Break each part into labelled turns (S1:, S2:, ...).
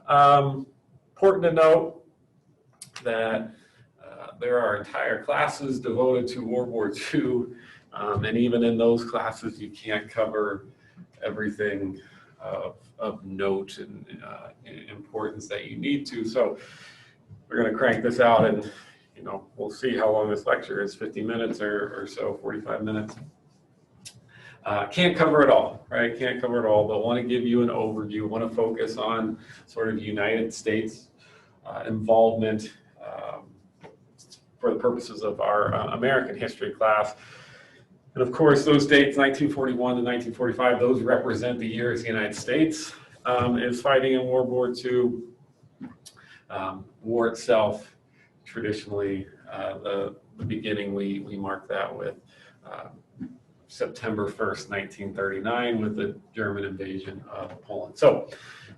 S1: Important to note that there are entire classes devoted to World War II, and even in those classes, you can't cover everything of note and importance that you need to. So we're going to crank this out, and we'll see how long this lecture is, 50 minutes or so, 45 minutes. Can't cover it all, right? Can't cover it all, but want to give you an overview, want to focus on sort of United States involvement for the purposes of our American history class. And of course, those dates, 1941 to 1945, those represent the years the United States is fighting in World War II. War itself, traditionally, the beginning, we mark that with September 1st, 1939, with the German invasion of Poland. So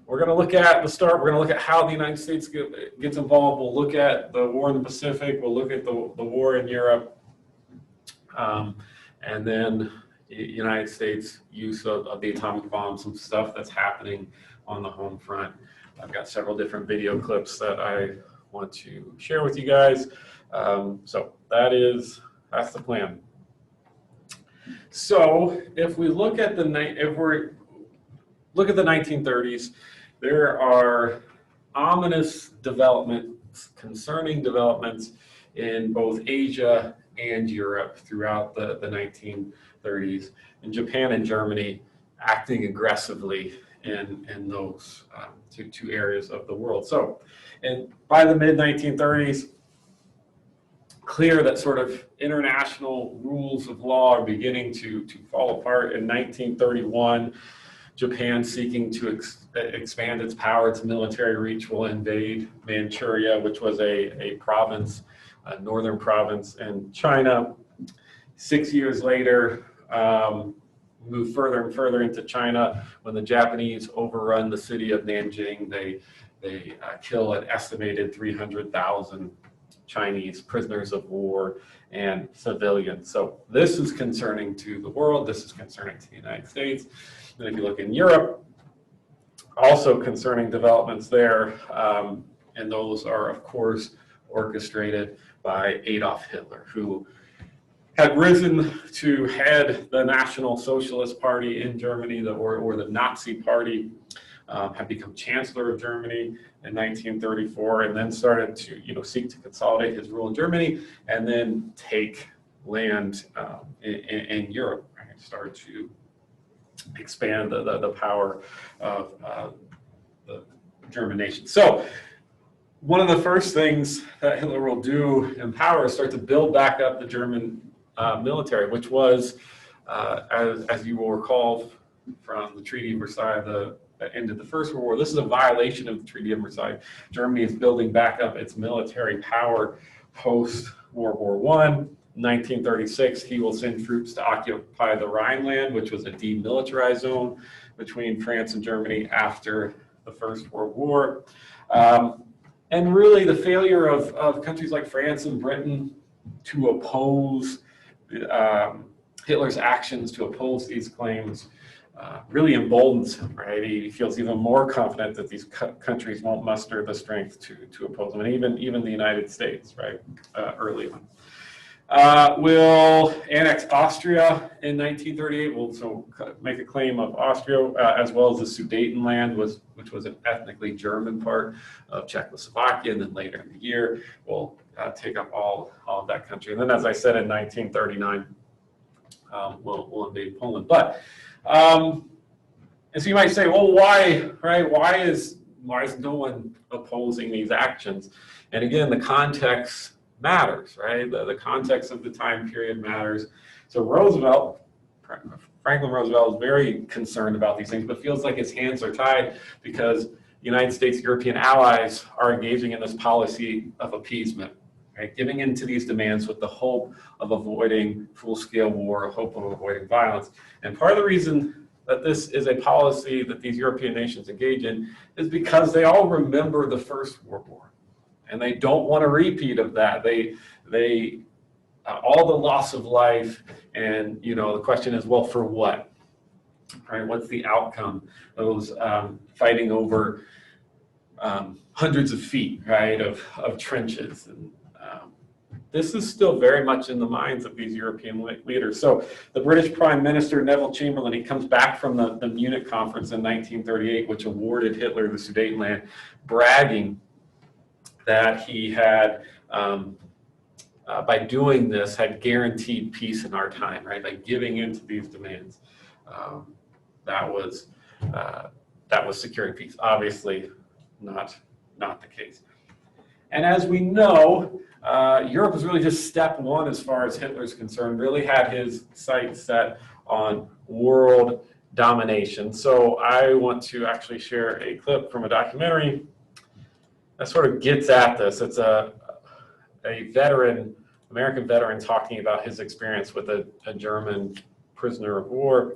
S1: we're going to look at the start. We're going to look at how the United States gets involved. We'll look at the war in the Pacific. We'll look at the war in Europe. And then the United States use of the atomic bomb, some stuff that's happening on the home front. I've got several different video clips that I want to share with you guys. So that's the plan. So if we look at the 1930s, there are ominous developments, concerning developments in both Asia and Europe throughout the 1930s, and Japan and Germany acting aggressively in those two areas of the world. So, and by the mid-1930s, clear that sort of international rules of law are beginning to fall apart. In 1931, Japan, seeking to expand its power, its military reach, will invade Manchuria, which was a province, a northern province in China. 6 years later, move further and further into China. When the Japanese overrun the city of Nanjing, they kill an estimated 300,000 Chinese prisoners of war and civilians. So this is concerning to the world. This is concerning to the United States. And if you look in Europe, also concerning developments there, and those are, of course, orchestrated by Adolf Hitler, who had risen to head the National Socialist Party in Germany, or the Nazi Party, had become Chancellor of Germany in 1934, and then started to seek to consolidate his rule in Germany, and then take land in Europe, and start to expand the power of the German nation. So one of the first things that Hitler will do in power is start to build back up the German military, which was, as you will recall from the Treaty of Versailles, that ended the First World War. This is a violation of the Treaty of Versailles. Germany is building back up its military power post-World War I. 1936, he will send troops to occupy the Rhineland, which was a demilitarized zone between France and Germany after the First World War. And really the failure of countries like France and Britain to oppose Hitler's actions, to oppose these claims, really emboldens him, right? He feels even more confident that these countries won't muster the strength to oppose him, and even the United States, right, early on. Will annex Austria in 1938. Will so make a claim of Austria, as well as the Sudetenland, which was an ethnically German part of Czechoslovakia, and then later in the year will take up all of that country. And then, as I said, in 1939, we'll invade Poland. But and so you might say, well, why, right? Why is no one opposing these actions? And again, the context matters, right? The context of the time period matters. So Franklin Roosevelt is very concerned about these things, but feels like his hands are tied because the United States, European allies are engaging in this policy of appeasement, right? Giving in to these demands with the hope of avoiding full-scale war, a hope of avoiding violence. And part of the reason that this is a policy that these European nations engage in is because they all remember the First World War. And they don't want a repeat of that. They all the loss of life, and the question is, well, for what? Right? What's the outcome? Those fighting over hundreds of feet, right, of trenches. And this is still very much in the minds of these European leaders. So the British Prime Minister, Neville Chamberlain, he comes back from the Munich conference in 1938, which awarded Hitler the Sudetenland, bragging that he had, by doing this, had guaranteed peace in our time, right? By giving into these demands, that was securing peace. Obviously, not the case. And as we know, Europe was really just step one as far as Hitler's concerned. Really had his sights set on world domination. So I want to actually share a clip from a documentary that sort of gets at this. It's a veteran, American veteran, talking about his experience with a German prisoner of war,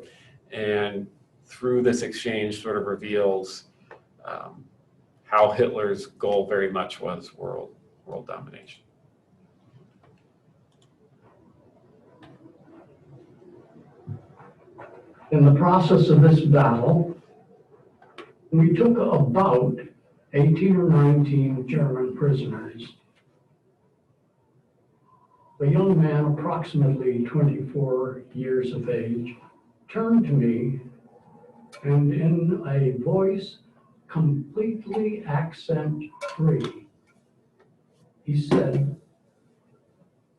S1: and through this exchange sort of reveals how Hitler's goal very much was world domination.
S2: In the process of this battle, we took about 18 or 19 German prisoners. A young man, approximately 24 years of age, turned to me and in a voice completely accent-free, he said,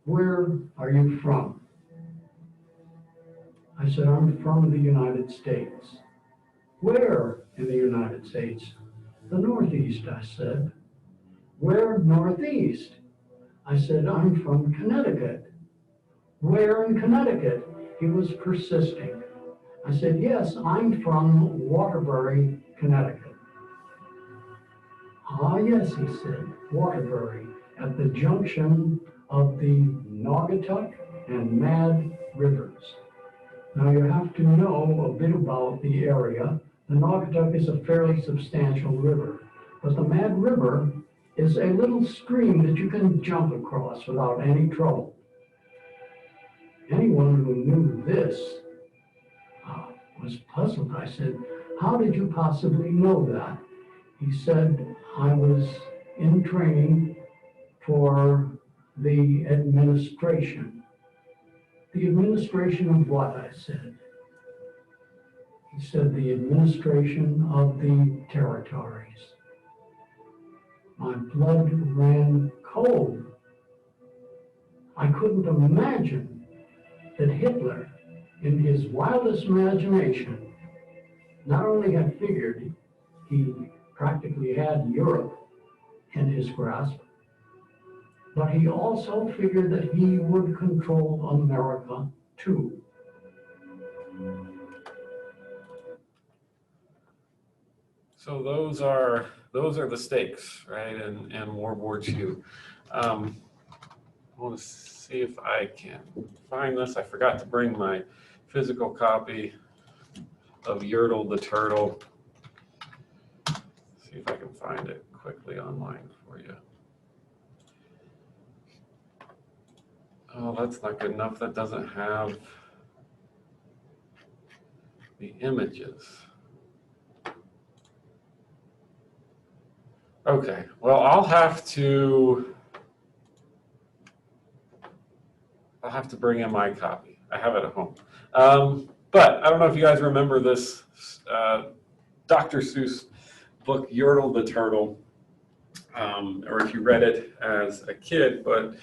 S2: "Where are you from?" I said, "I'm from the United States." "Where in the United States?" "The Northeast," I said. "Where Northeast?" I said, "I'm from Connecticut." "Where in Connecticut?" He was persisting. I said, "Yes, I'm from Waterbury, Connecticut." "Ah, yes," he said, "Waterbury, at the junction of the Naugatuck and Mad Rivers." Now you have to know a bit about the area. The Naugatuck is a fairly substantial river, but the Mad River is a little stream that you can jump across without any trouble. Anyone who knew this was puzzled. I said, "How did you possibly know that?" He said, "I was in training for the administration." "The administration of what?" I said. He said, "The administration of the territories." My blood ran cold. I couldn't imagine that Hitler, in his wildest imagination, not only had figured he practically had Europe in his grasp, but he also figured that he would control America too.
S1: So those are the stakes, right, in World War II. I want to see if I can find this. I forgot to bring my physical copy of Yertle the Turtle. See if I can find it quickly online for you. Oh, that's not good enough. That doesn't have the images. Okay, well, I'll have to bring in my copy. I have it at home. But I don't know if you guys remember this Dr. Seuss book, Yertle the Turtle, or if you read it as a kid, but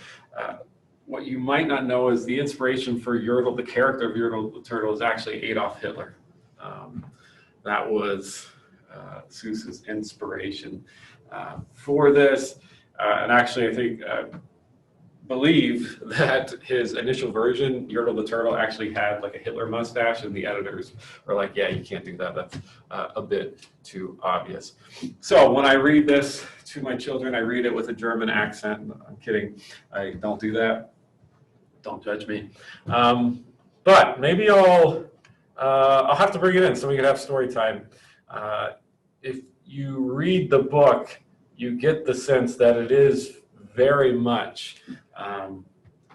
S1: what you might not know is the inspiration for Yertle, the character of Yertle the Turtle, is actually Adolf Hitler. That was Seuss's inspiration for this. And actually, I think, believe that his initial version, Yertle the Turtle, actually had like a Hitler mustache, and the editors were like, "Yeah, you can't do that. That's a bit too obvious." So when I read this to my children, I read it with a German accent. I'm kidding. I don't do that. Don't judge me. But maybe I'll have to bring it in so we can have story time. If you read the book, you get the sense that it is very much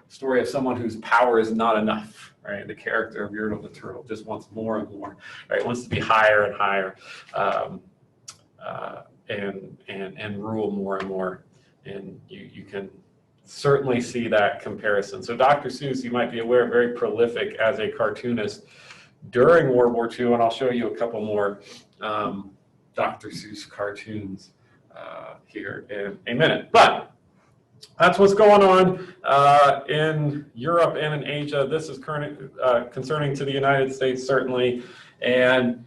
S1: story of someone whose power is not enough, right? The character of Yertle the Turtle just wants more and more, right? Wants to be higher and higher. and rule more and more. And you can certainly see that comparison. So Dr. Seuss, you might be aware, very prolific as a cartoonist during World War II, and I'll show you a couple more Dr. Seuss cartoons here in a minute. But that's what's going on in Europe and in Asia. This is concerning to the United States, certainly. And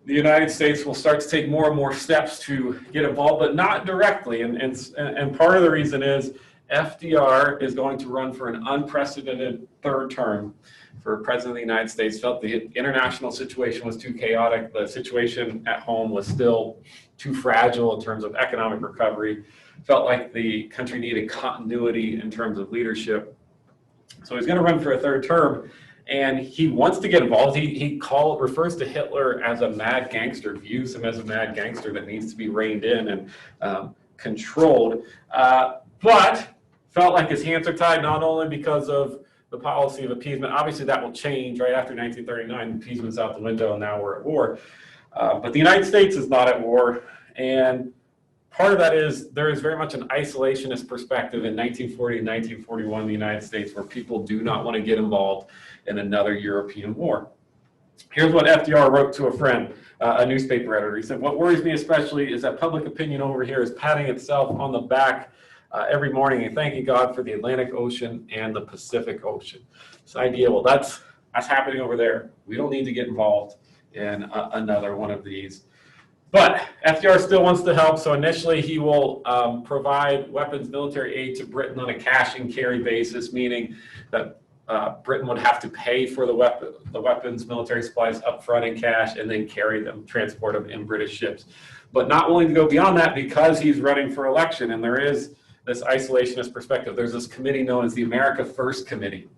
S1: the United States will start to take more and more steps to get involved, but not directly. And part of the reason is FDR is going to run for an unprecedented third term for President of the United States. Felt the international situation was too chaotic. The situation at home was still too fragile in terms of economic recovery. Felt like the country needed continuity in terms of leadership. So he's going to run for a third term, and he wants to get involved. He refers to Hitler as a mad gangster, views him as a mad gangster that needs to be reined in and controlled. But felt like his hands are tied, not only because of the policy of appeasement. Obviously, that will change right after 1939. Appeasement's out the window, and now we're at war. But the United States is not at war, and part of that is there is very much an isolationist perspective in 1940 and 1941 in the United States, where people do not want to get involved in another European war. Here's what FDR wrote to a friend, a newspaper editor. He said, "What worries me especially is that public opinion over here is patting itself on the back every morning and thanking God for the Atlantic Ocean and the Pacific Ocean." This idea, well, that's happening over there. We don't need to get involved in another one of these. But FDR still wants to help, so initially he will provide weapons military aid to Britain on a cash and carry basis, meaning that Britain would have to pay for the weapons military supplies up front in cash and then carry them, transport them in British ships. But not willing to go beyond that because he's running for election, and there is this isolationist perspective. There's this committee known as the America First Committee,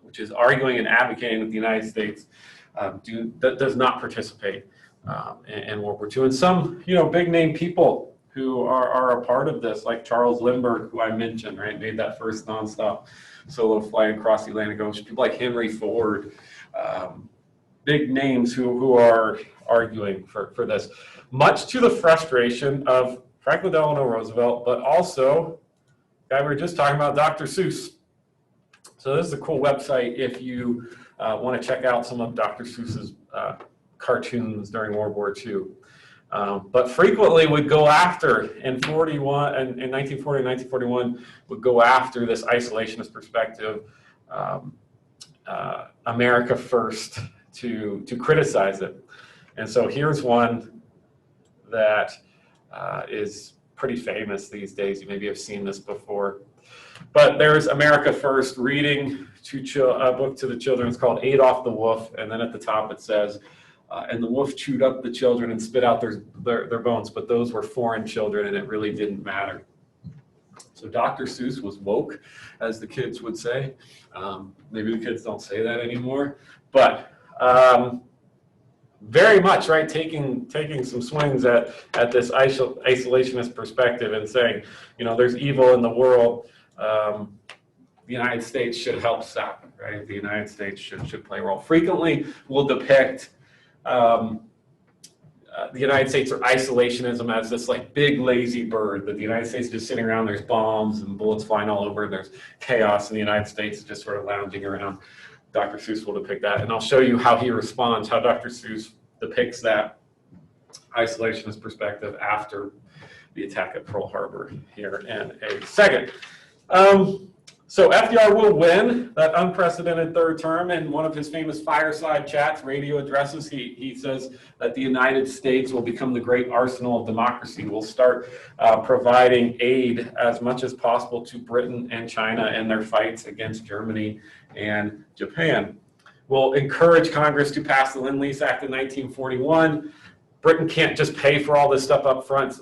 S1: which is arguing and advocating that the United States does not participate in World War II. And some, big name people who are a part of this, like Charles Lindbergh, who I mentioned, right, made that first nonstop solo flight across the Atlantic Ocean. People like Henry Ford, big names who are arguing for this, much to the frustration of Franklin Delano Roosevelt, but also the guy we were just talking about, Dr. Seuss. So this is a cool website if you want to check out some of Dr. Seuss's cartoons during World War II. But frequently would go after, in 1940 and 1941, would go after this isolationist perspective, America First, to criticize it. And so here's one that is pretty famous these days. You maybe have seen this before. But there's America First reading a book to the children. It's called Adolf the Wolf. And then at the top it says, and the wolf chewed up the children and spit out their bones, but those were foreign children and it really didn't matter. So Dr. Seuss was woke, as the kids would say. Maybe the kids don't say that anymore, but very much, right, taking some swings at this isolationist perspective and saying, there's evil in the world. The United States should help stop it, right? The United States should play a role. Frequently, we'll depict the United States or isolationism as this like big lazy bird, that the United States is just sitting around, there's bombs and bullets flying all over, and there's chaos, and the United States is just sort of lounging around. Dr. Seuss will depict that, and I'll show you how he responds, how Dr. Seuss depicts that isolationist perspective after the attack at Pearl Harbor here in a second. So FDR will win that unprecedented third term. In one of his famous fireside chats, radio addresses, he says that the United States will become the great arsenal of democracy. We'll start providing aid as much as possible to Britain and China in their fights against Germany and Japan. We'll encourage Congress to pass the Lend-Lease Act in 1941. Britain can't just pay for all this stuff up front,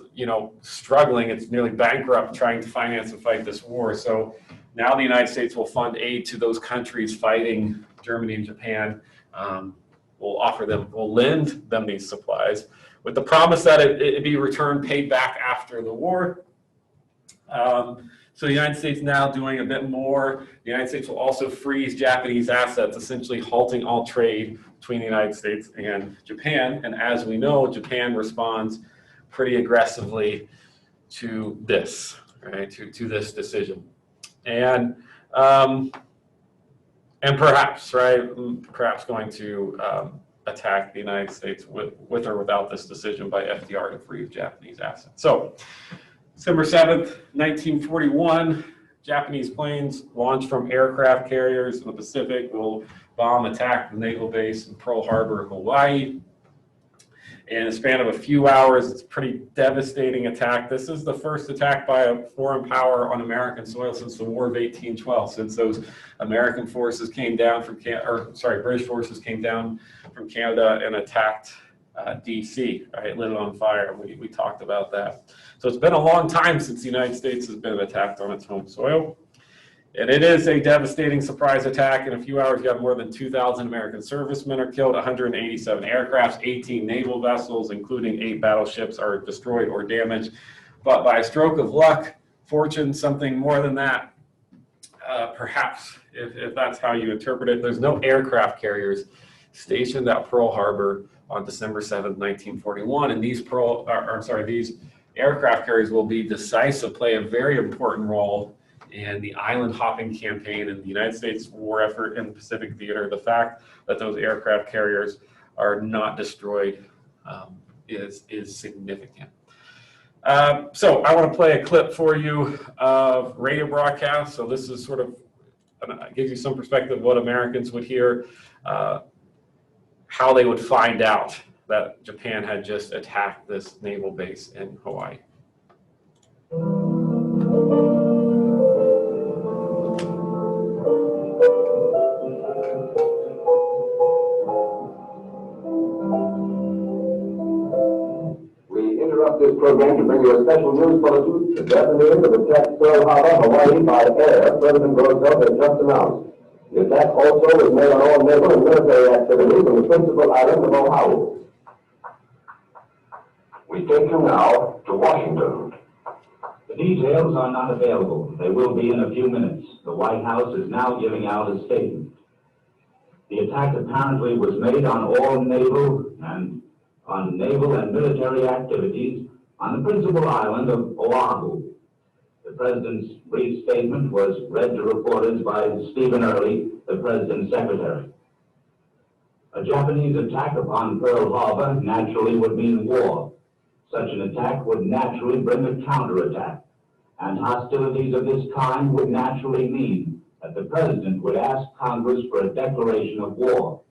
S1: struggling. It's nearly bankrupt trying to finance and fight this war. So now the United States will fund aid to those countries fighting Germany and Japan. We'll lend them these supplies with the promise that it be returned, paid back after the war. So the United States now doing a bit more. The United States will also freeze Japanese assets, essentially halting all trade between the United States and Japan. And as we know, Japan responds pretty aggressively to this, right? To this decision, and perhaps, right? Perhaps going to attack the United States with or without this decision by FDR to free Japanese assets. So, December 7th, 1941, Japanese planes launched from aircraft carriers in the Pacific will bomb attack the naval base in Pearl Harbor, Hawaii. In a span of a few hours, it's a pretty devastating attack. This is the first attack by a foreign power on American soil since the War of 1812, since those American forces came down from British forces came down from Canada and attacked DC, right, lit it on fire. We talked about that. So it's been a long time since the United States has been attacked on its home soil. And it is a devastating surprise attack. In a few hours, you have more than 2,000 American servicemen are killed, 187 aircrafts, 18 naval vessels, including 8 battleships, are destroyed or damaged. But by a stroke of luck, fortune, something more than that, perhaps, if that's how you interpret it, there's no aircraft carriers stationed at Pearl Harbor on December 7th, 1941. And these aircraft carriers will be decisive, play a very important role in the island hopping campaign in the United States war effort in the Pacific Theater. The fact that those aircraft carriers are not destroyed is significant. So I want to play a clip for you of radio broadcast. So this is sort of gives you some perspective of what Americans would hear, how they would find out that Japan had just attacked this naval base in Hawaii.
S3: This program to bring you a special news bulletin. The Japanese have attacked Pearl Harbor, Hawaii by air. President Roosevelt has just announced. The attack also was made on all naval and military activities on the principal island of Oahu. We take you now to Washington.
S4: The details are not available. They will be in a few minutes. The White House is now giving out a statement. The attack apparently was made on all naval and military activities on the principal island of Oahu. The President's brief statement was read to reporters by Stephen Early, the President's secretary. A Japanese attack upon Pearl Harbor naturally would mean war. Such an attack would naturally bring a counterattack, and hostilities of this kind would naturally mean that the President would ask Congress for a declaration of war.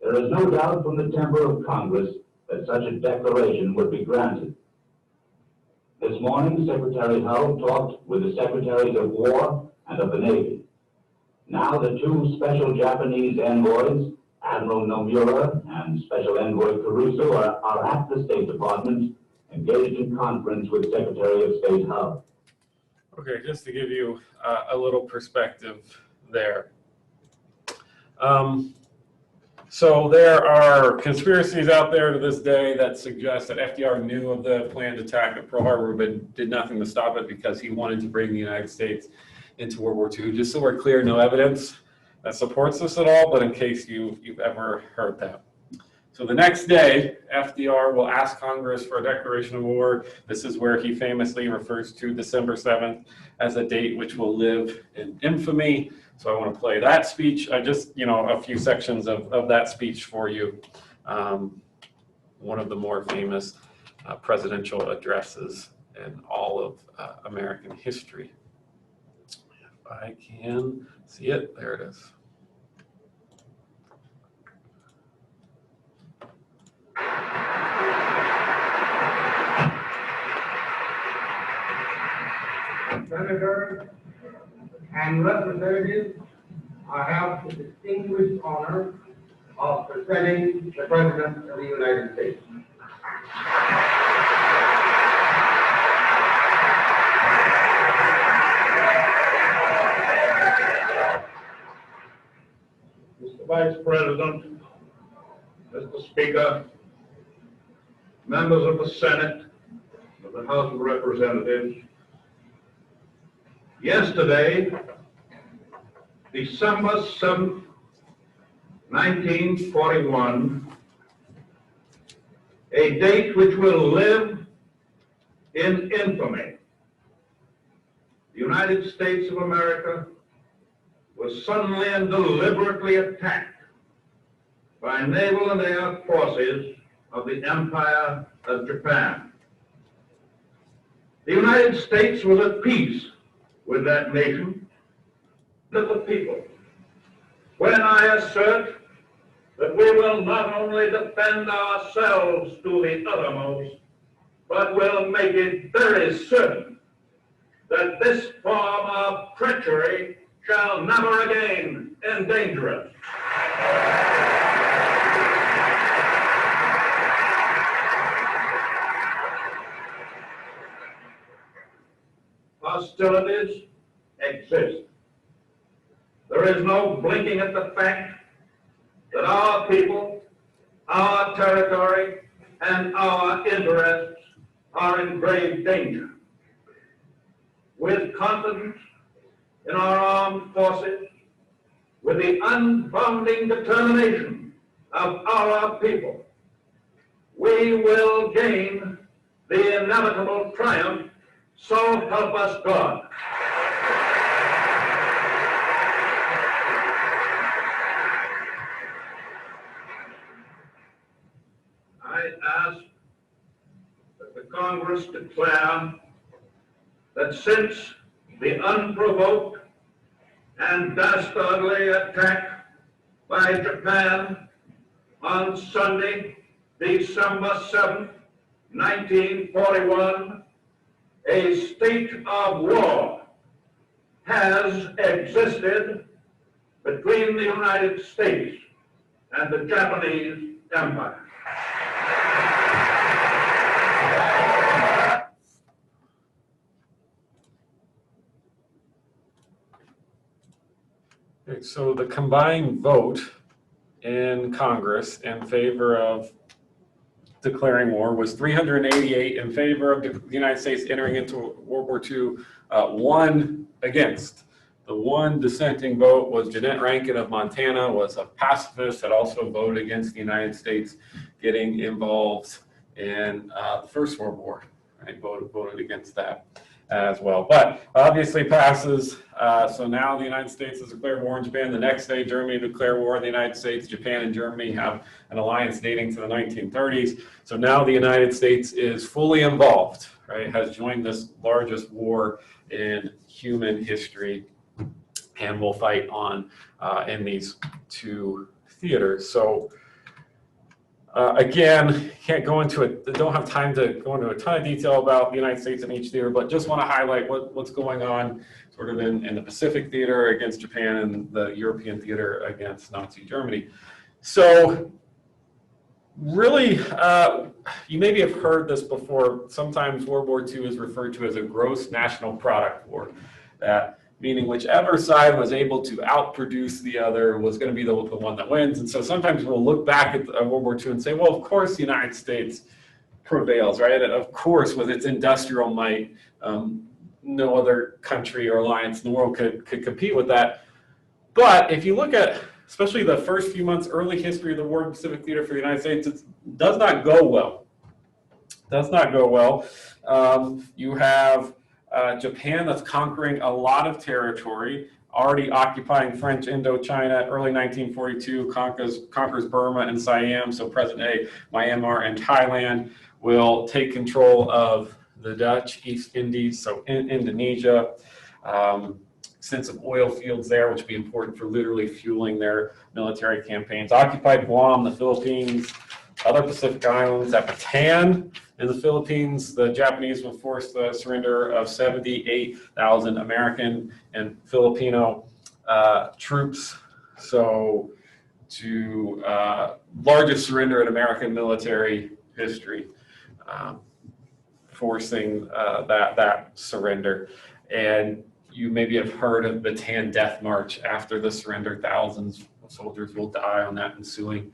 S4: There is no doubt from the temper of Congress that such a declaration would be granted. This morning, Secretary Hull talked with the Secretaries of War and of the Navy. Now the 2 special Japanese envoys, Admiral Nomura and Special Envoy Caruso, are at the State Department engaged in conference with Secretary of State Hull.
S1: Okay, just to give you a little perspective there. So there are conspiracies out there to this day that suggest that FDR knew of the planned attack at Pearl Harbor but did nothing to stop it because he wanted to bring the United States into World War II. Just so we're clear, no evidence that supports this at all, but in case you've ever heard that. So the next day, FDR will ask Congress for a declaration of war. This is where he famously refers to December 7th as a date which will live in infamy. So I want to play that speech. I just, a few sections of that speech for you. One of the more famous presidential addresses in all of American history. If I can see it, there it is.
S5: Senators and representatives, I have the distinguished honor of presenting the President of the United States. Mr. Vice President, Mr. Speaker, members of the Senate, of the House of Representatives, yesterday, December 7th, 1941, a date which will live in infamy. The United States of America was suddenly and deliberately attacked by naval and air forces of the Empire of Japan. The United States was at peace with that nation, of the people. When I assert that we will not only defend ourselves to the uttermost, but will make it very certain that this form of treachery shall never again endanger us. Hostilities exist. There is no blinking at the fact that our people, our territory, and our interests are in grave danger. With confidence in our armed forces, with the unbounding determination of our people, we will gain the inevitable triumph, so help us God. I ask that the Congress declare that since the unprovoked and dastardly attack by Japan on Sunday, December 7, 1941, a state of war has existed between the United States and the Japanese Empire.
S1: Okay, so the combined vote in Congress in favor of declaring war was 388 in favor of the United States entering into World War II, one against. The one dissenting vote was Jeanette Rankin of Montana, was a pacifist, had also voted against the United States getting involved in the First World War, right? Voted against that as well. But obviously passes. So now the United States has declared war on Japan. The next day, Germany declared war on the United States. Japan and Germany have an alliance dating to the 1930s. So now the United States is fully involved, right? Has joined this largest war in human history, and will fight on in these two theaters. So again, can't go into it, don't have time to go into a ton of detail about the United States in each theater, but just want to highlight what's going on sort of in the Pacific theater against Japan and the European theater against Nazi Germany. So really, you maybe have heard this before, sometimes World War II is referred to as a gross national product war, meaning whichever side was able to outproduce the other was going to be the one that wins. And so sometimes we'll look back at World War II and say, well, of course the United States prevails, right? And of course, with its industrial might, no other country or alliance in the world could compete with that. But if you look at, especially the first few months, early history of the war in the Pacific Theater for the United States, it does not go well. Does not go well. You have Japan that's conquering a lot of territory, already occupying French Indochina. Early 1942 conquers Burma and Siam, so present-day Myanmar and Thailand. Will take control of the Dutch East Indies, so in Indonesia. Extensive oil fields there, which would be important for literally fueling their military campaigns. Occupied Guam, the Philippines, other Pacific islands. At Bataan in the Philippines, the Japanese will force the surrender of 78,000 American and Filipino troops. So, to largest surrender in American military history, forcing that surrender. And you maybe have heard of the Bataan Death March. After the surrender, thousands of soldiers will die on that ensuing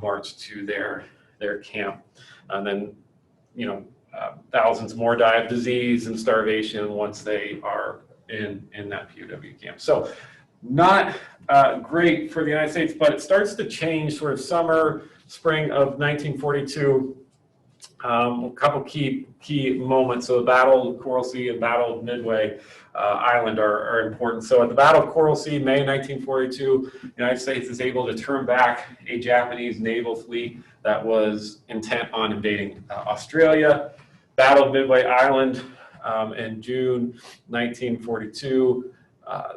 S1: march to their camp. And then, thousands more die of disease and starvation once they are in that POW camp. So not great for the United States, but it starts to change sort of summer, spring of 1942. A couple key moments. So the Battle of Coral Sea and Battle of Midway Island are important. So at the Battle of Coral Sea, May 1942, the United States is able to turn back a Japanese naval fleet that was intent on invading Australia. Battle of Midway Island in June 1942.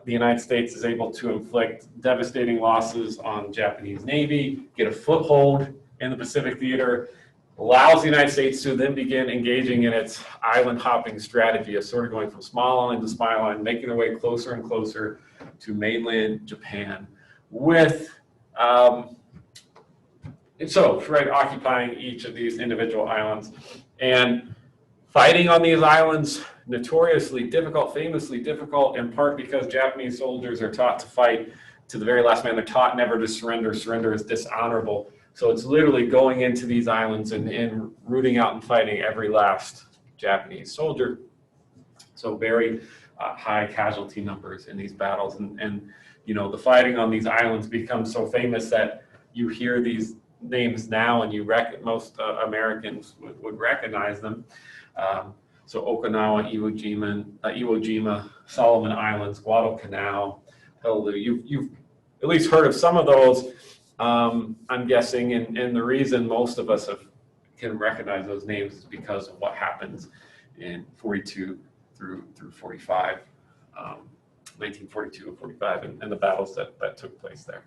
S1: The United States is able to inflict devastating losses on the Japanese Navy, get a foothold in the Pacific theater, allows the United States to then begin engaging in its island hopping strategy of sort of going from small island to small island, making their way closer and closer to mainland Japan with, occupying each of these individual islands. And fighting on these islands, notoriously difficult, famously difficult, in part because Japanese soldiers are taught to fight to the very last man. They're taught never to surrender. Surrender is dishonorable. So it's literally going into these islands and rooting out and fighting every last Japanese soldier. So very high casualty numbers in these battles. And you know, the fighting on these islands becomes so famous that you hear these names now and most Americans would recognize them. So Okinawa, Iwo Jima, Solomon Islands, Guadalcanal, Honolulu. You've at least heard of some of those, I'm guessing, and the reason most of us can recognize those names is because of what happens in 42 through 45, 1942 and 45, and the battles that took place there.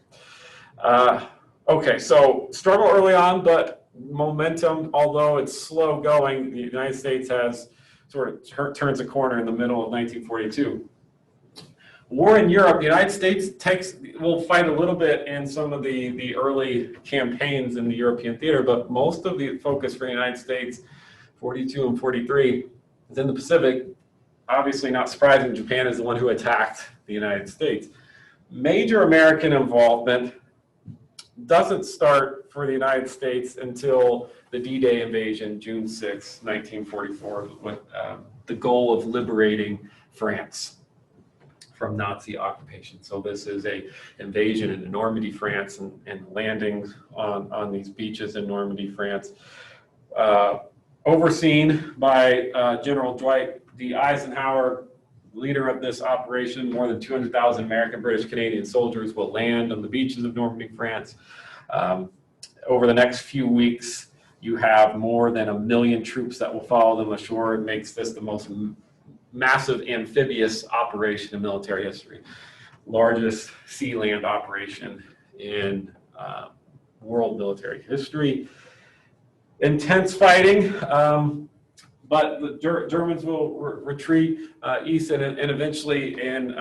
S1: Okay, so struggle early on, but momentum, although it's slow going, the United States has sort of turns a corner in the middle of 1942. War in Europe, the United States will fight a little bit in some of the early campaigns in the European theater, but most of the focus for the United States, 42 and 43, is in the Pacific. Obviously not surprising, Japan is the one who attacked the United States. Major American involvement doesn't start for the United States until the D-Day invasion, June 6, 1944, with the goal of liberating France from Nazi occupation. So this is an invasion into Normandy, France, and landings on these beaches in Normandy, France, overseen by General Dwight D. Eisenhower, leader of this operation. More than 200,000 American, British, Canadian soldiers will land on the beaches of Normandy, France. Over the next few weeks, you have more than 1 million troops that will follow them ashore. It makes this the most massive amphibious operation in military history. Largest sea-land operation in world military history. Intense fighting, but the Germans will retreat east and eventually in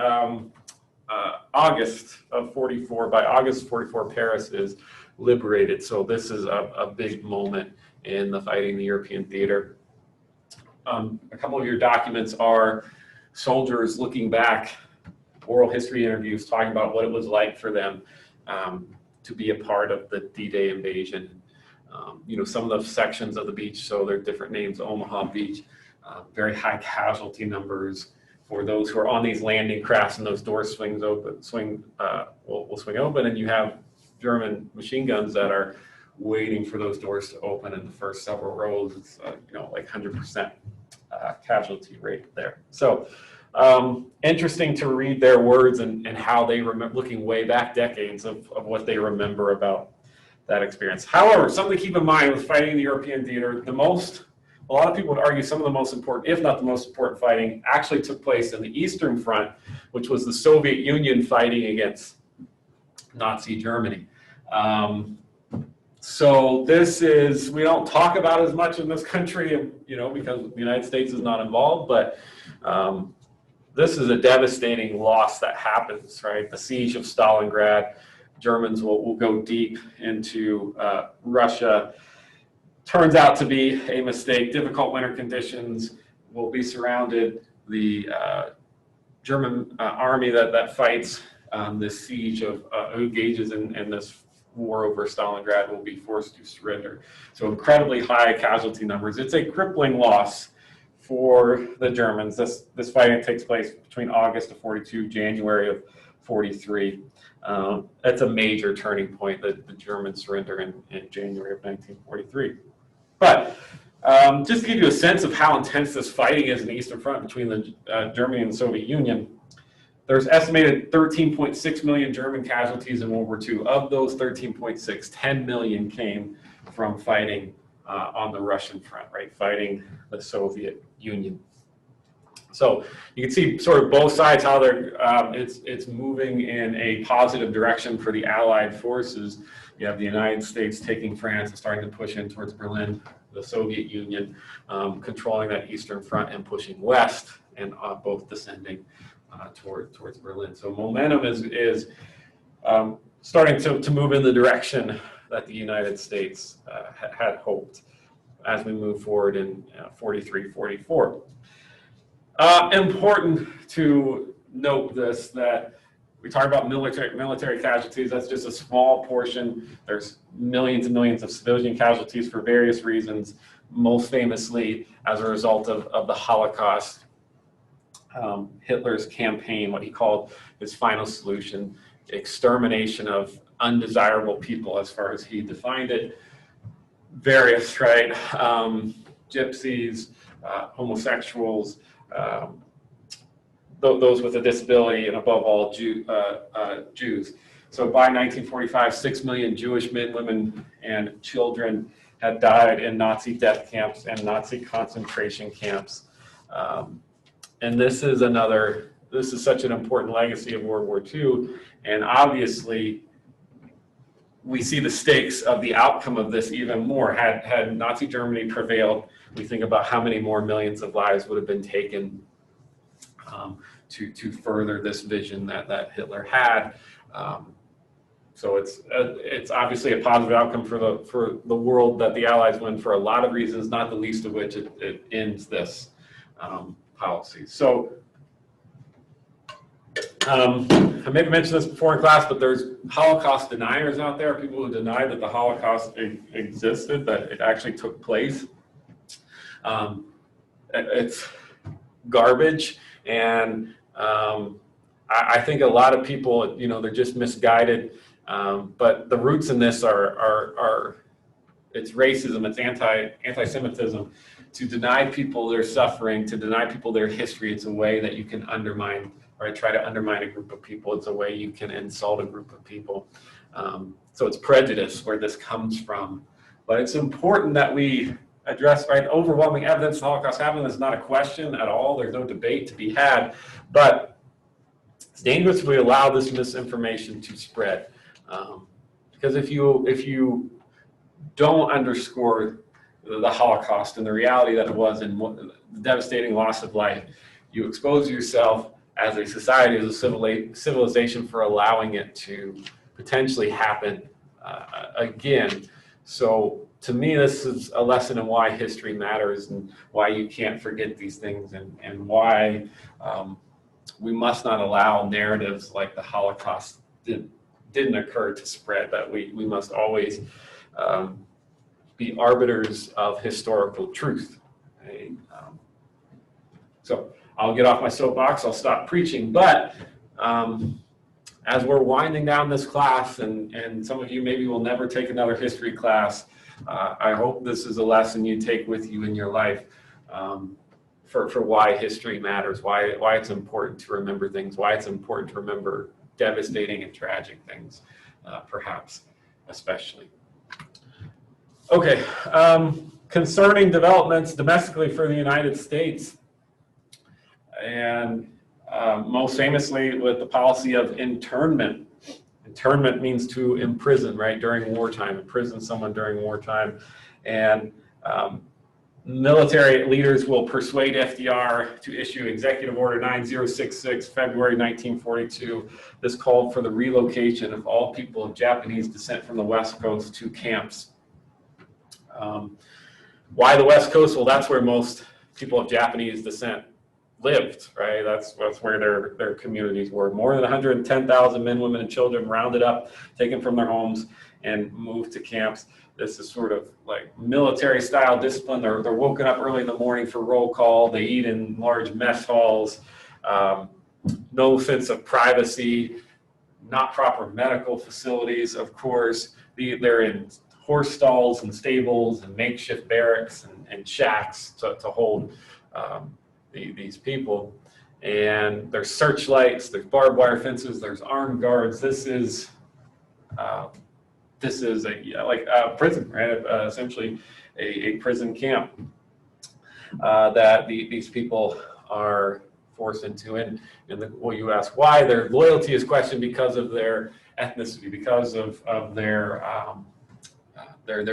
S1: August of 44. By August of 44, Paris is liberated. So this is a big moment in the fighting in the European theater. A couple of your documents are soldiers looking back, oral history interviews, talking about what it was like for them to be a part of the D-Day invasion. You know, some of the sections of the beach, so they're different names, Omaha Beach, very high casualty numbers for those who are on these landing crafts, and those doors will swing open, and you have German machine guns that are waiting for those doors to open in the first several rows. It's like 100% casualty rate there. So interesting to read their words and how they remember, looking way back decades of what they remember about that experience. However, something to keep in mind with fighting in the European theater, a lot of people would argue some of the most important, if not the most important fighting, actually took place in the Eastern Front, which was the Soviet Union fighting against Nazi Germany. So we don't talk about as much in this country, because the United States is not involved, but this is a devastating loss that happens, right? The siege of Stalingrad, Germans will go deep into Russia. Turns out to be a mistake. Difficult winter conditions, will be surrounded. The German army that fights this siege who engages in this war over Stalingrad will be forced to surrender. So incredibly high casualty numbers. It's a crippling loss for the Germans. This fighting takes place between August of 42, January of 43. That's a major turning point, the German surrender in January of 1943. But Just to give you a sense of how intense this fighting is in the Eastern Front between the Germany and the Soviet Union, there's estimated 13.6 million German casualties in World War II. Of those 13.6, 10 million came from fighting on the Russian front, right? Fighting the Soviet Union. So you can see sort of both sides how they're it's moving in a positive direction for the Allied forces. You have the United States taking France and starting to push in towards Berlin, the Soviet Union controlling that Eastern Front and pushing west, and both descending towards Berlin. So momentum is starting to move in the direction that the United States had hoped as we move forward in 43, 44. Important to note this, that we talk about military casualties. That's just a small portion. There's millions and millions of civilian casualties for various reasons, most famously as a result of the Holocaust. Hitler's campaign, what he called his final solution, extermination of undesirable people as far as he defined it. Various, right? Gypsies, homosexuals, those with a disability, and above all, Jews. So by 1945, 6 million Jewish men, women, and children had died in Nazi death camps and Nazi concentration camps. And this is such an important legacy of World War II. And obviously, we see the stakes of the outcome of this even more. Had Nazi Germany prevailed, we think about how many more millions of lives would have been taken to further this vision that Hitler had. So it's obviously a positive outcome for the world that the Allies win for a lot of reasons, not the least of which it ends this policy. So I maybe mentioned this before in class, but there's Holocaust deniers out there, people who deny that the Holocaust existed, that it actually took place. It's garbage, and I think a lot of people, they're just misguided. But the roots in this are it's racism, it's anti-Semitism. To deny people their suffering, to deny people their history, it's a way that you can undermine, or try to undermine a group of people. It's a way you can insult a group of people. So it's prejudice where this comes from. But it's important that we address, right? Overwhelming evidence the Holocaust happened is not a question at all. There's no debate to be had. But it's dangerous if we allow this misinformation to spread. Because if you don't underscore the Holocaust and the reality that it was, and the devastating loss of life, you expose yourself as a society, as a civilization, for allowing it to potentially happen again. So to me, this is a lesson in why history matters, and why you can't forget these things, and why we must not allow narratives like the Holocaust didn't occur to spread, that we must always be arbiters of historical truth. Right? So I'll get off my soapbox, I'll stop preaching, but as we're winding down this class, and some of you maybe will never take another history class, I hope this is a lesson you take with you in your life for why history matters, why it's important to remember things, why it's important to remember devastating and tragic things, perhaps especially. Okay, concerning developments domestically for the United States, and most famously with the policy of internment. Internment means to imprison, right, during wartime, imprison someone during wartime. And military leaders will persuade FDR to issue Executive Order 9066, February 1942. This called for the relocation of all people of Japanese descent from the West Coast to camps. Why the West Coast? Well, that's where most people of Japanese descent lived, right? That's where their communities were. More than 110,000 men, women, and children rounded up, taken from their homes, and moved to camps. This is sort of like military-style discipline. They're woken up early in the morning for roll call. They eat in large mess halls. No sense of privacy. Not proper medical facilities, of course. They're in horse stalls and stables and makeshift barracks in shacks to hold these people. And there's searchlights, there's barbed wire fences, there's armed guards. This is like a prison, right? Essentially a prison camp that these people are forced into. And well, you ask why their loyalty is questioned because of their ethnicity, because of their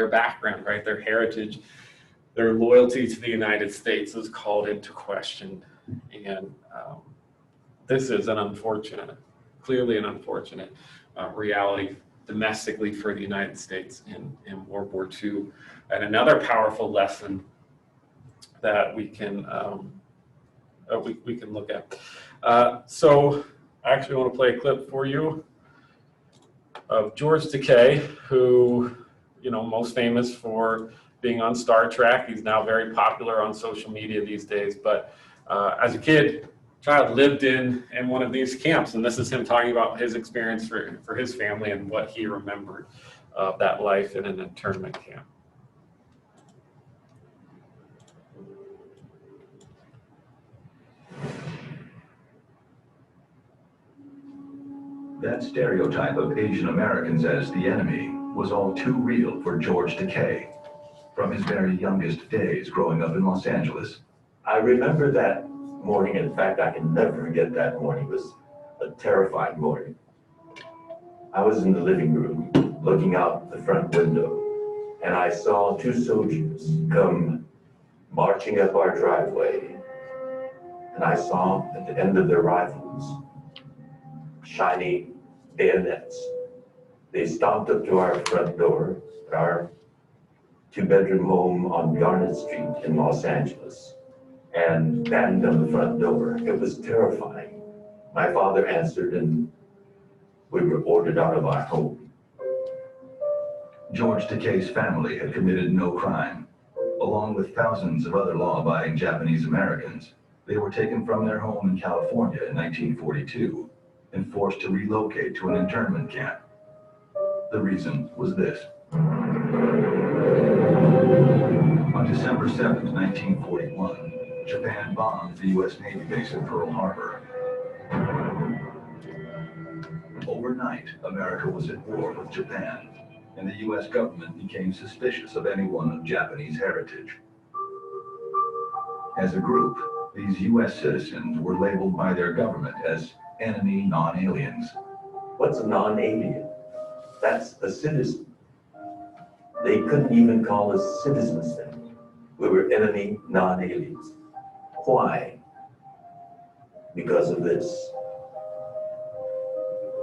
S1: background, right? Their heritage, their loyalty to the United States is called into question. And this is clearly an unfortunate reality domestically for the United States in World War II. And another powerful lesson that we can look at. So I actually want to play a clip for you of George Takei, who, most famous for being on Star Trek. He's now very popular on social media these days. But as a child lived in one of these camps, and this is him talking about his experience for his family and what he remembered of that life in an internment camp.
S6: That stereotype of Asian Americans as the enemy was all too real for George Takei. From his very youngest days growing up in Los Angeles.
S7: I remember that morning. In fact, I can never forget that morning. It was a terrifying morning. I was in the living room looking out the front window, and I saw two soldiers come marching up our driveway. And I saw at the end of their rifles shiny bayonets. They stomped up to our front door, our two-bedroom home on Garnet Street in Los Angeles, and banged on the front door. It was terrifying. My father answered, and we were ordered out of our home.
S6: George Takei's family had committed no crime. Along with thousands of other law-abiding Japanese Americans, they were taken from their home in California in 1942 and forced to relocate to an internment camp. The reason was this. On December 7, 1941, Japan bombed the U.S. Navy base at Pearl Harbor. Overnight, America was at war with Japan, and the U.S. government became suspicious of anyone of Japanese heritage. As a group, these U.S. citizens were labeled by their government as enemy non-aliens.
S7: What's a non-alien? That's a citizen. They couldn't even call us citizens then. We were enemy non-aliens. Why? Because of this.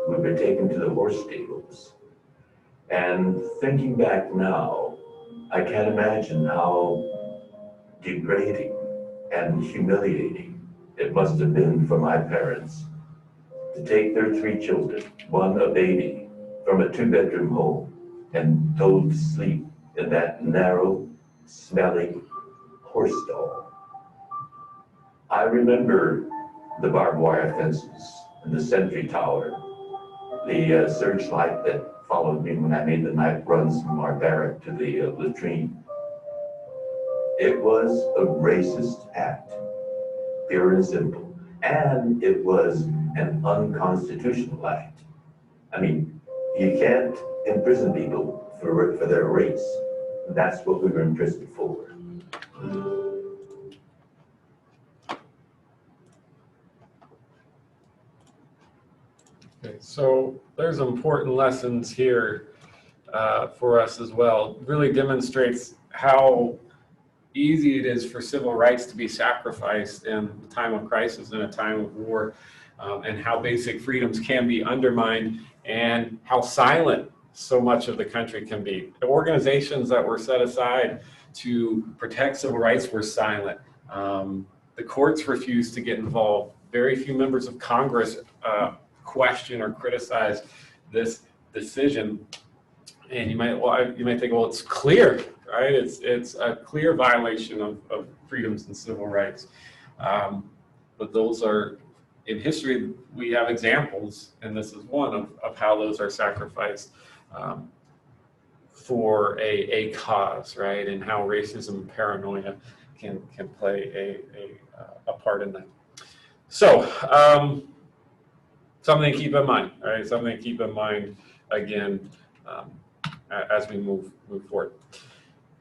S7: We were taken to the horse stables. And thinking back now, I can't imagine how degrading and humiliating it must have been for my parents to take their three children, one a baby, from a two-bedroom home and told to sleep in that narrow, smelly horse stall. I remember the barbed wire fences and the sentry tower, the searchlight that followed me when I made the night runs from our barrack to the latrine. It was a racist act, pure and simple, and it was an unconstitutional act. I mean, you can't imprison people for their race. That's what we were imprisoned for.
S1: Okay, so there's important lessons here for us as well. It really demonstrates how easy it is for civil rights to be sacrificed in a time of crisis, in a time of war, and how basic freedoms can be undermined, and how silent so much of the country can be. The organizations that were set aside to protect civil rights were silent. The courts refused to get involved. Very few members of Congress question or criticize this decision. And you might think, well, it's clear, right? It's a clear violation of freedoms and civil rights. But those are, in history, we have examples, and this is one of how those are sacrificed for a cause, right? And how racism and paranoia can play a part in that. So something to keep in mind, all right? Something to keep in mind again as we move forward.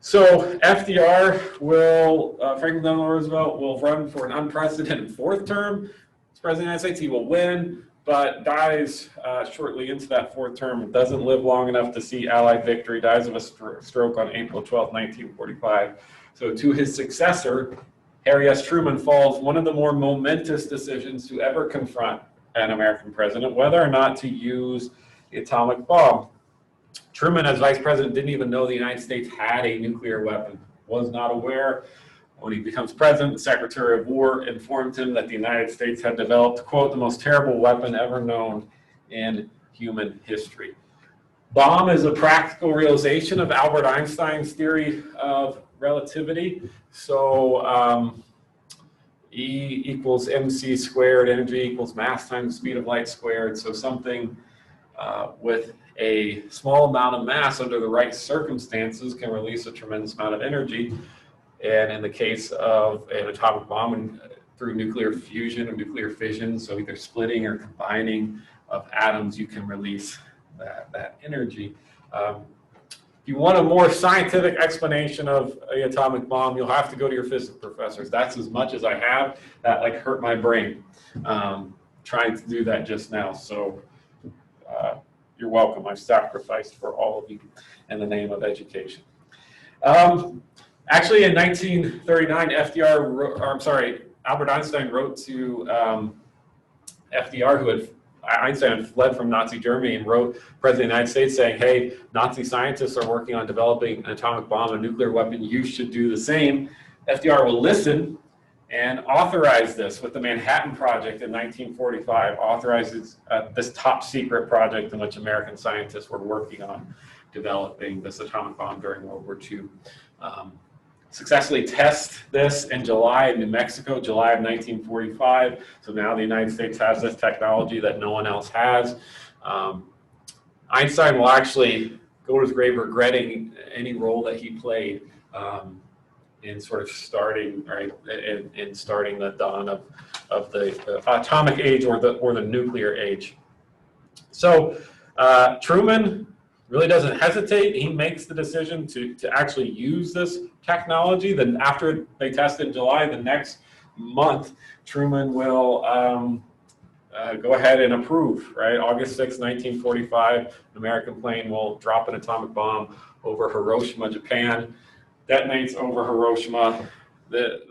S1: So FDR will, Franklin Delano Roosevelt will run for an unprecedented 4th term as president of the United States. He will win, but dies shortly into that 4th term. Doesn't live long enough to see Allied victory. Dies of a stroke on April 12, 1945. So to his successor, Harry S. Truman, falls one of the more momentous decisions to ever confront an American president, whether or not to use the atomic bomb. Truman, as vice president, didn't even know the United States had a nuclear weapon, was not aware. When he becomes president, the Secretary of War informed him that the United States had developed, quote, the most terrible weapon ever known in human history. Bomb is a practical realization of Albert Einstein's theory of relativity. So E equals mc squared, energy equals mass times speed of light squared. So something with a small amount of mass under the right circumstances can release a tremendous amount of energy. And in the case of an atomic bomb, and through nuclear fusion or nuclear fission, so either splitting or combining of atoms, you can release that energy. If you want a more scientific explanation of the atomic bomb, you'll have to go to your physics professors. That's as much as I have. That like hurt my brain trying to do that just now. So you're welcome. I've sacrificed for all of you in the name of education. Actually, in 1939, Albert Einstein wrote to FDR, Einstein had fled from Nazi Germany, and wrote President of the United States saying, hey, Nazi scientists are working on developing an atomic bomb, a nuclear weapon. You should do the same. FDR will listen and authorize this with the Manhattan Project in 1945, authorizes this top secret project in which American scientists were working on developing this atomic bomb during World War II. Successfully test this in July in New Mexico, July of 1945. So now the United States has this technology that no one else has. Einstein will actually go to his grave regretting any role that he played in sort of starting, right, in starting the dawn of the atomic age or the nuclear age. So Truman really doesn't hesitate. He makes the decision to actually use this technology. Then after they test in July, the next month, Truman will go ahead and approve, right? August 6, 1945, an American plane will drop an atomic bomb over Hiroshima, Japan, detonates over Hiroshima. The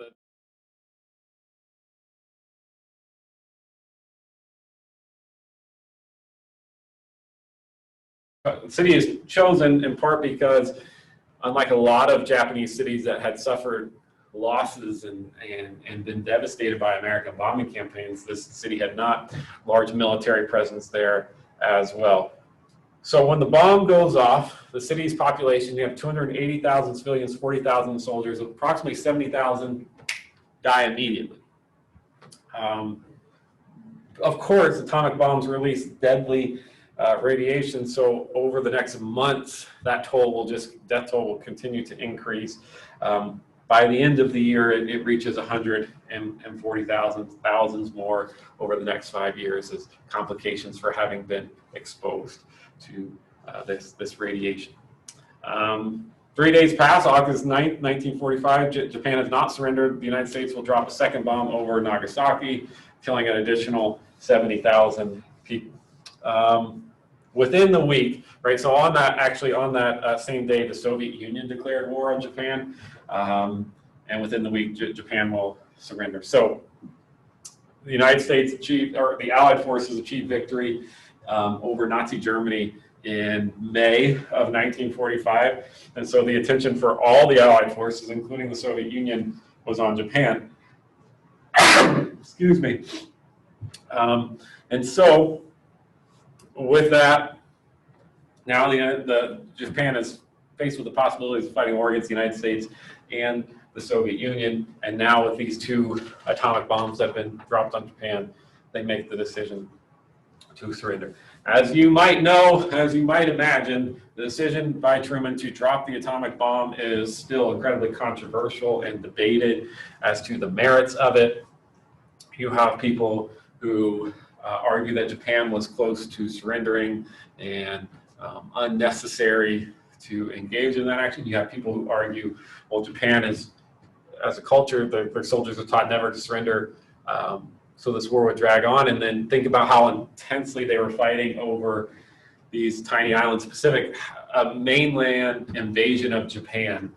S1: city is chosen in part because, unlike a lot of Japanese cities that had suffered losses and been devastated by American bombing campaigns, this city had not. Large military presence there as well. So when the bomb goes off, the city's population, you have 280,000 civilians, 40,000 soldiers, approximately 70,000 die immediately. Of course, atomic bombs release deadly radiation. So over the next months, death toll will continue to increase. By the end of the year, it reaches 140,000, thousands more over the next 5 years as complications for having been exposed to this radiation. 3 days pass, August 9th, 1945, Japan has not surrendered. The United States will drop a second bomb over Nagasaki, killing an additional 70,000 people. Within the week, right, so on that same day, the Soviet Union declared war on Japan, and within the week, Japan will surrender. So the United States the Allied forces achieved victory over Nazi Germany in May of 1945, and so the attention for all the Allied forces, including the Soviet Union, was on Japan. Excuse me. And so, with that, now Japan is faced with the possibilities of fighting war against the United States and the Soviet Union, and now with these two atomic bombs that have been dropped on Japan, they make the decision to surrender. As you might know, as you might imagine, the decision by Truman to drop the atomic bomb is still incredibly controversial and debated as to the merits of it. You have people who argue that Japan was close to surrendering and unnecessary to engage in that action. You have people who argue, well, Japan is, as a culture, their soldiers are taught never to surrender, so this war would drag on. And then think about how intensely they were fighting over these tiny islands, Pacific, a mainland invasion of Japan,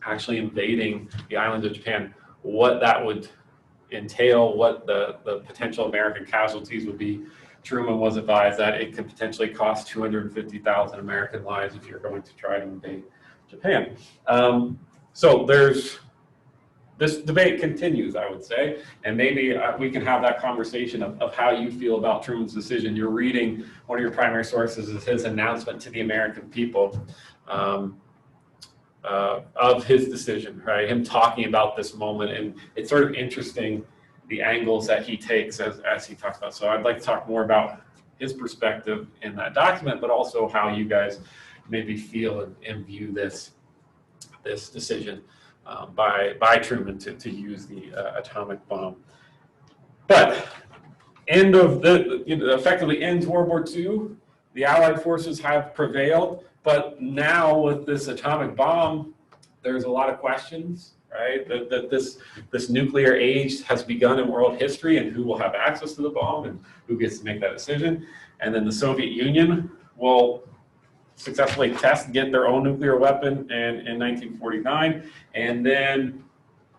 S1: actually invading the islands of Japan, what that would entail, what the potential American casualties would be. Truman was advised that it could potentially cost 250,000 American lives if you're going to try to invade Japan. So this debate continues, I would say, and maybe we can have that conversation of how you feel about Truman's decision. You're reading, one of your primary sources is his announcement to the American people of his decision, right? Him talking about this moment, and it's sort of interesting the angles that he takes as he talks about. So I'd like to talk more about his perspective in that document, but also how you guys maybe feel and view this decision by Truman to use the atomic bomb. But end of effectively ends World War II. The Allied forces have prevailed, but now with this atomic bomb, there's a lot of questions, right? That this nuclear age has begun in world history, and who will have access to the bomb and who gets to make that decision. And then the Soviet Union will successfully get their own nuclear weapon in 1949. And then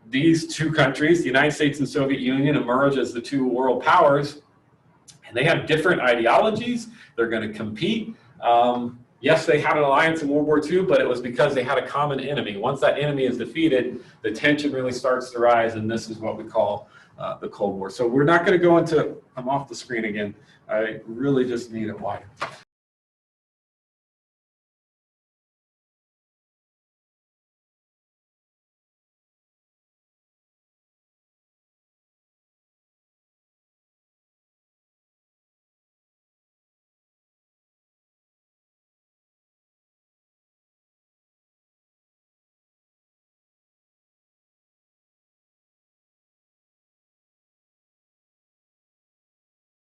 S1: these two countries, the United States and Soviet Union, emerge as the two world powers, and they have different ideologies. They're going to compete. Yes, they had an alliance in World War II, but it was because they had a common enemy. Once that enemy is defeated, the tension really starts to rise, and this is what we call the Cold War. So we're not going to go into, I'm off the screen again. I really just need it wider.